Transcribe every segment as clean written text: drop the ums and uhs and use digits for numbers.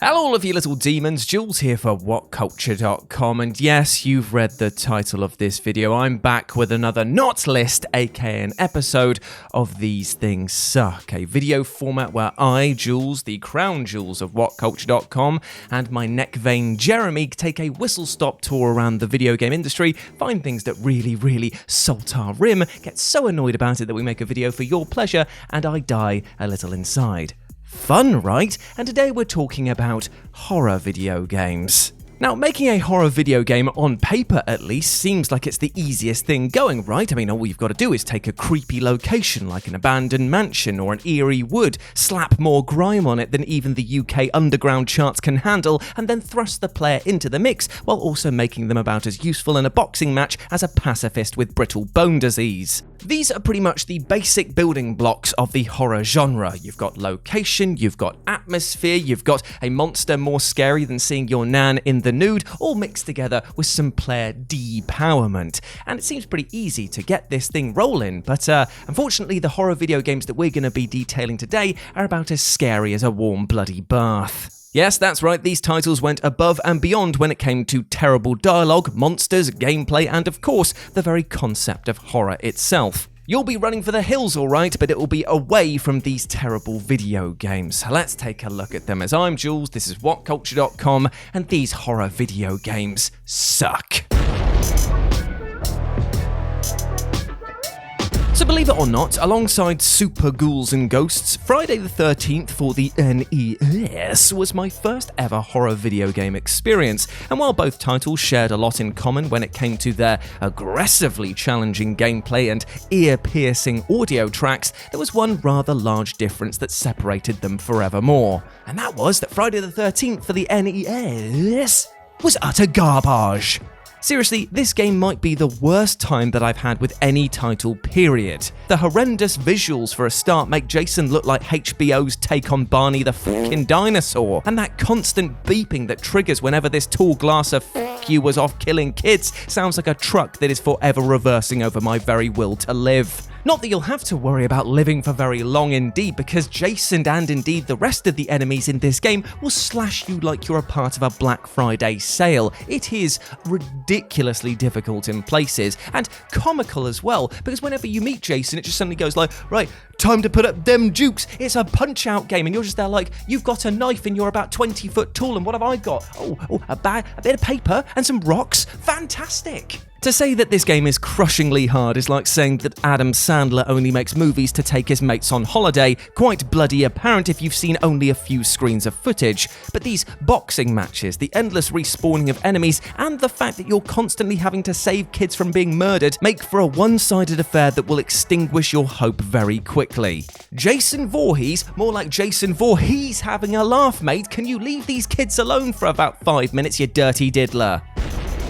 Hello all of you little demons, Jules here for WhatCulture.com, and yes, you've read the title of this video. I'm back with another not list, aka an episode of These Things Suck, a video format where I, Jules, the crown jewels of WhatCulture.com, and my neck vein Jeremy take a whistle-stop tour around the video game industry, find things that really salt our rim, get so annoyed about it that we make a video for your pleasure, and I die a little inside. Fun, right? And today we're talking about horror video games. Now, making a horror video game, on paper at least, seems like it's the easiest thing going, right? I mean, all you've got to do is take a creepy location like an abandoned mansion or an eerie wood, slap more grime on it than even the UK underground charts can handle, and then thrust the player into the mix, while also making them about as useful in a boxing match as a pacifist with brittle bone disease. These are pretty much the basic building blocks of the horror genre. You've got location, you've got atmosphere, you've got a monster more scary than seeing your nan in the nude, all mixed together with some player depowerment. And it seems pretty easy to get this thing rolling, but unfortunately the horror video games that we're going to be detailing today are about as scary as a warm bloody bath. Yes, that's right, these titles went above and beyond when it came to terrible dialogue, monsters, gameplay, and of course, the very concept of horror itself. You'll be running for the hills, alright, but it will be away from these terrible video games. Let's take a look at them. As I'm Jules, this is WhatCulture.com, and these horror video games suck. So believe it or not, alongside Super Ghouls and Ghosts, Friday the 13th for the NES was my first ever horror video game experience, and while both titles shared a lot in common when it came to their aggressively challenging gameplay and ear-piercing audio tracks, there was one rather large difference that separated them forevermore, and that was that Friday the 13th for the NES was utter garbage. Seriously, this game might be the worst time that I've had with any title, period. The horrendous visuals for a start make Jason look like HBO's take on Barney the fucking dinosaur, and that constant beeping that triggers whenever this tall glass of fuck you was off killing kids sounds like a truck that is forever reversing over my very will to live. Not that you'll have to worry about living for very long indeed, because Jason and indeed the rest of the enemies in this game will slash you like you're a part of a Black Friday sale. It is ridiculously difficult in places, and comical as well, because whenever you meet Jason, it just suddenly goes like, right, time to put up them jukes. It's a punch-out game, and you're just there like, you've got a knife and you're about 20 foot tall, and what have I got? Oh, a bag, a bit of paper, and some rocks. Fantastic! To say that this game is crushingly hard is like saying that Adam Sandler only makes movies to take his mates on holiday, quite bloody apparent if you've seen only a few screens of footage. But these boxing matches, the endless respawning of enemies, and the fact that you're constantly having to save kids from being murdered make for a one-sided affair that will extinguish your hope very quickly. Jason Voorhees, more like Jason Voorhees having a laugh, mate. Can you leave these kids alone for about 5 minutes, you dirty diddler?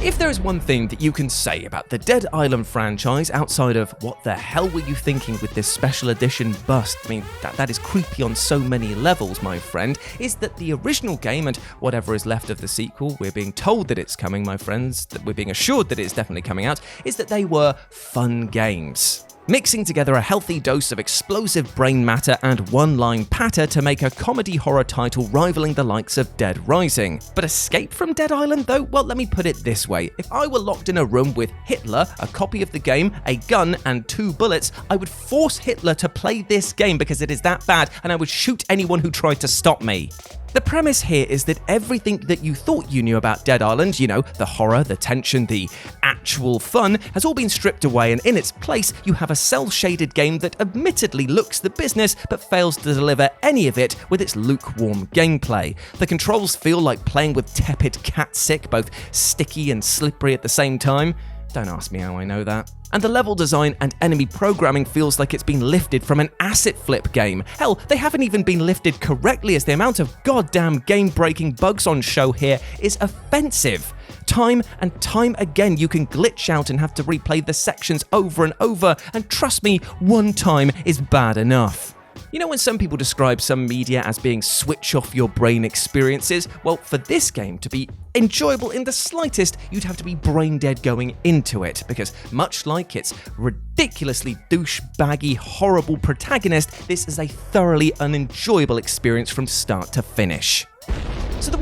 If there is one thing that you can say about the Dead Island franchise outside of what the hell were you thinking with this special edition bust, I mean, that is creepy on so many levels, my friend, is that the original game and whatever is left of the sequel, we're being told that it's coming, my friends, that we're being assured that it's definitely coming out, is that they were fun games. Mixing together a healthy dose of explosive brain matter and one-line patter to make a comedy horror title rivaling the likes of Dead Rising. But escape from Dead Island though? Well, let me put it this way. If I were locked in a room with Hitler, a copy of the game, a gun, and 2 bullets, I would force Hitler to play this game because it is that bad, and I would shoot anyone who tried to stop me. The premise here is that everything that you thought you knew about Dead Island, you know, the horror, the tension, the actual fun, has all been stripped away, and in its place, you have a cel-shaded game that admittedly looks the business, but fails to deliver any of it with its lukewarm gameplay. The controls feel like playing with tepid cat sick, both sticky and slippery at the same time. Don't ask me how I know that. And the level design and enemy programming feels like it's been lifted from an asset flip game. Hell, they haven't even been lifted correctly, as the amount of goddamn game-breaking bugs on show here is offensive. Time and time again you can glitch out and have to replay the sections over and over, and trust me, one time is bad enough. You know when some people describe some media as being switch-off-your-brain experiences? Well, for this game to be enjoyable in the slightest, you'd have to be brain-dead going into it, because much like its ridiculously douchebaggy, horrible protagonist, this is a thoroughly unenjoyable experience from start to finish.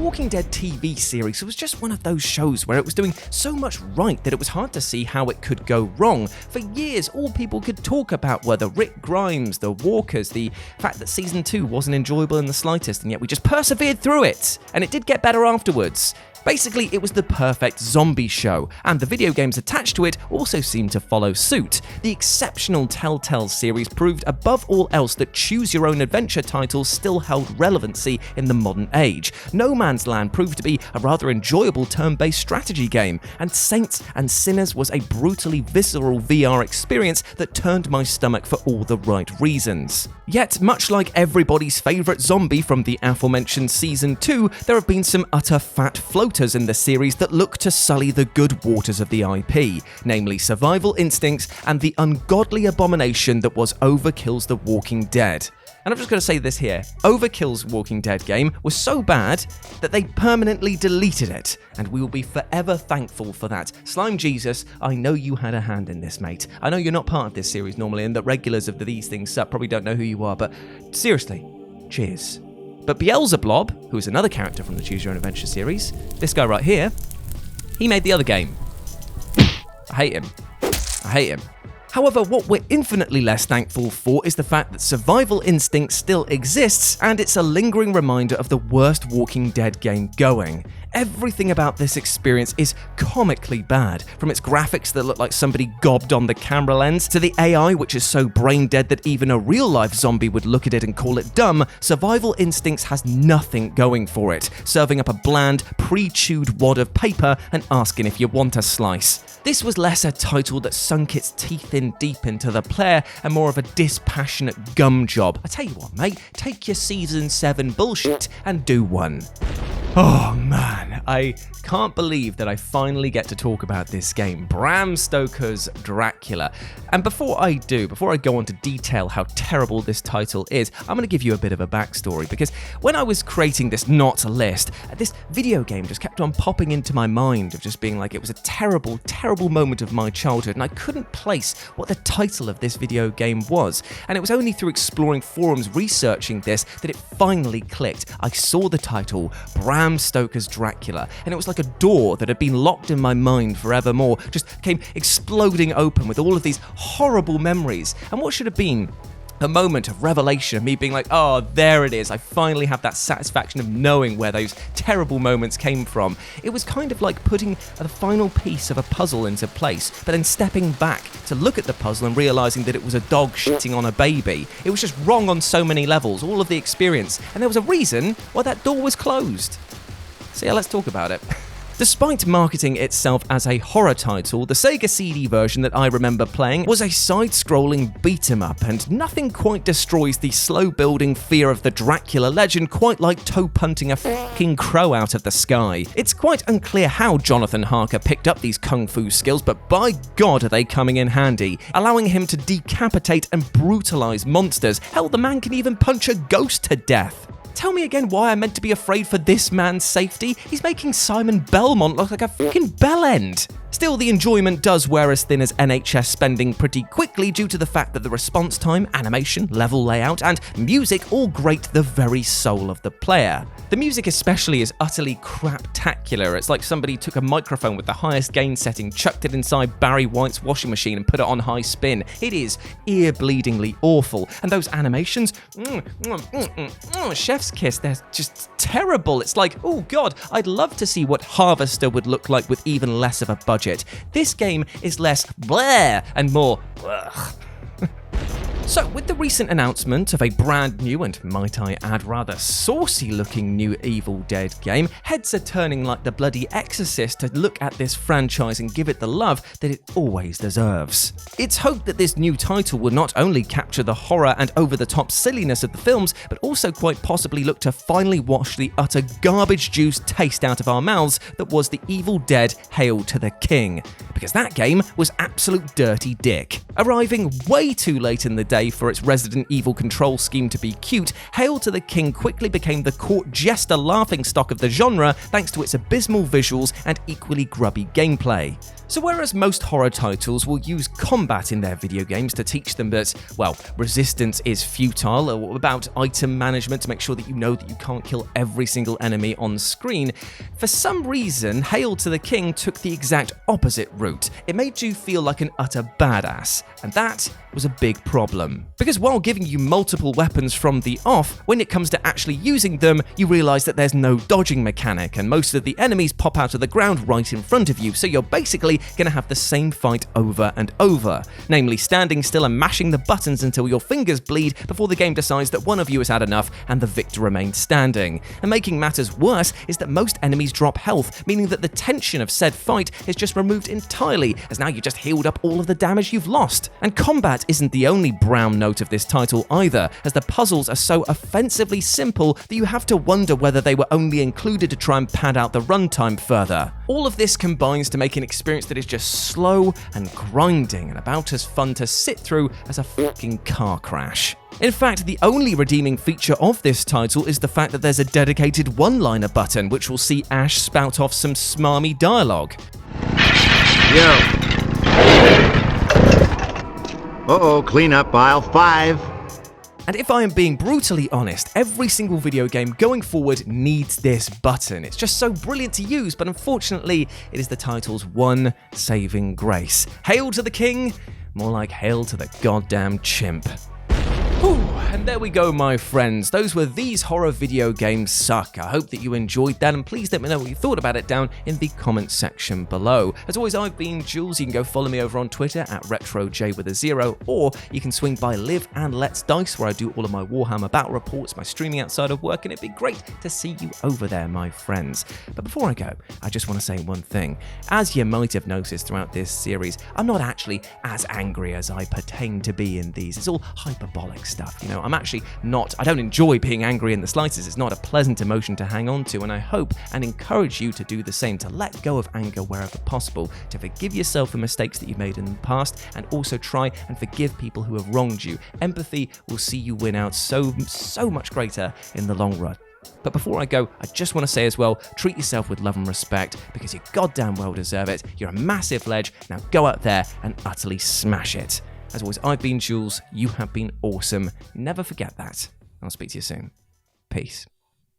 Walking Dead TV series was just one of those shows where it was doing so much right that it was hard to see how it could go wrong. For years, all people could talk about were the Rick Grimes, the walkers, the fact that season 2 wasn't enjoyable in the slightest, and yet we just persevered through it, and it did get better afterwards. Basically, it was the perfect zombie show, and the video games attached to it also seemed to follow suit. The exceptional Telltale series proved above all else that choose-your-own-adventure titles still held relevancy in the modern age. No Man's Land proved to be a rather enjoyable turn-based strategy game, and Saints and Sinners was a brutally visceral VR experience that turned my stomach for all the right reasons. Yet, much like everybody's favourite zombie from the aforementioned Season 2, there have been some utter fat floaters in the series that look to sully the good waters of the IP, namely Survival Instincts and the ungodly abomination that was Overkill's The Walking Dead. And I'm just going to say this here, Overkill's Walking Dead game was so bad that they permanently deleted it, and we will be forever thankful for that. Slime Jesus, I know you had a hand in this, mate. I know you're not part of this series normally, and the regulars of these things probably don't know who you are, but seriously, cheers. But Beelzeblob, who is another character from the Choose Your Own Adventure series, this guy right here, he made the other game. I hate him. However, what we're infinitely less thankful for is the fact that Survival Instinct still exists, and it's a lingering reminder of the worst Walking Dead game going. Everything about this experience is comically bad, from its graphics that look like somebody gobbed on the camera lens, to the AI which is so brain dead that even a real-life zombie would look at it and call it dumb. Survival Instincts has nothing going for it, serving up a bland, pre-chewed wad of paper and asking if you want a slice. This was less a title that sunk its teeth in deep into the player and more of a dispassionate gum job. I tell you what, mate, take your Season 7 bullshit and do one. Oh man, I can't believe that I finally get to talk about this game, Bram Stoker's Dracula. And before I go on to detail how terrible this title is, I'm going to give you a bit of a backstory, because when I was creating this not list, this video game just kept on popping into my mind of just being like, it was a terrible, terrible moment of my childhood, and I couldn't place what the title of this video game was. And it was only through exploring forums researching this that it finally clicked. I saw the title, Bram Stoker's Dracula, and it was like a door that had been locked in my mind forevermore just came exploding open with all of these horrible memories, and what should have been a moment of revelation of me being like, oh, there it is. I finally have that satisfaction of knowing where those terrible moments came from. It was kind of like putting the final piece of a puzzle into place, but then stepping back to look at the puzzle and realizing that it was a dog shitting on a baby. It was just wrong on so many levels, all of the experience, and there was a reason why that door was closed. So yeah, let's talk about it. Despite marketing itself as a horror title, the Sega CD version that I remember playing was a side-scrolling beat-em-up, and nothing quite destroys the slow-building fear of the Dracula legend quite like toe-punting a fucking crow out of the sky. It's quite unclear how Jonathan Harker picked up these kung fu skills, but by God are they coming in handy, allowing him to decapitate and brutalize monsters. Hell, the man can even punch a ghost to death. Tell me again why I'm meant to be afraid for this man's safety. He's making Simon Belmont look like a fucking bellend. Still, the enjoyment does wear as thin as NHS spending pretty quickly due to the fact that the response time, animation, level layout, and music all grate the very soul of the player. The music especially is utterly craptacular. It's like somebody took a microphone with the highest gain setting, chucked it inside Barry White's washing machine and put it on high spin. It is ear-bleedingly awful. And those animations, chef's kiss, they're just terrible. It's like, oh god, I'd love to see what Harvester would look like with even less of a budget. This game is less bleh and more ugh. So, with the recent announcement of a brand new and, might I add, rather saucy-looking new Evil Dead game, heads are turning like the bloody Exorcist to look at this franchise and give it the love that it always deserves. It's hoped that this new title will not only capture the horror and over-the-top silliness of the films, but also quite possibly look to finally wash the utter garbage-juice taste out of our mouths that was the Evil Dead Hail to the King. because that game was absolute dirty dick. Arriving way too late in the day for its Resident Evil control scheme to be cute, Hail to the King quickly became the court jester laughingstock of the genre thanks to its abysmal visuals and equally grubby gameplay. So whereas most horror titles will use combat in their video games to teach them that, well, resistance is futile, or about item management to make sure that you know that you can't kill every single enemy on screen, for some reason, Hail to the King took the exact opposite route. It made you feel like an utter badass, and that was a big problem. Because while giving you multiple weapons from the off, when it comes to actually using them, you realise that there's no dodging mechanic, and most of the enemies pop out of the ground right in front of you, so you're basically going to have the same fight over and over, namely standing still and mashing the buttons until your fingers bleed before the game decides that one of you has had enough and the victor remains standing. And making matters worse is that most enemies drop health, meaning that the tension of said fight is just removed entirely, as now you just healed up all of the damage you've lost. And combat isn't the only brown note of this title either, as the puzzles are so offensively simple that you have to wonder whether they were only included to try and pad out the runtime further. All of this combines to make an experience that is just slow and grinding and about as fun to sit through as a fucking car crash. In fact, the only redeeming feature of this title is the fact that there's a dedicated one-liner button which will see Ash spout off some smarmy dialogue. Yo. Uh-oh, clean up aisle 5. And if I am being brutally honest, every single video game going forward needs this button. It's just so brilliant to use, but unfortunately, it is the title's one saving grace. Hail to the King? More like hail to the goddamn chimp. Whew, and there we go, my friends. Those were These Horror Video Games Suck. I hope that you enjoyed that, and please let me know what you thought about it down in the comment section below. As always, I've been Jules. You can go follow me over on Twitter at RetroJ, or you can swing by Live and Let's Dice, where I do all of my Warhammer battle reports, my streaming outside of work, and it'd be great to see you over there, my friends. But before I go, I just want to say one thing. As you might have noticed throughout this series, I'm not actually as angry as I pertain to be in these. It's all hyperbolic stuff, you know. I'm actually not, I don't enjoy being angry in the slightest. It's not a pleasant emotion to hang on to, and I hope and encourage you to do the same, to let go of anger wherever possible, to forgive yourself for mistakes that you've made in the past, and also try and forgive people who have wronged you. Empathy will see you win out so much greater in the long run. But before I go, I just want to say as well, treat yourself with love and respect, because you goddamn well deserve it. You're a massive ledge. Now go out there and utterly smash it. As always, I've been Jules. You have been awesome. Never forget that. I'll speak to you soon. Peace.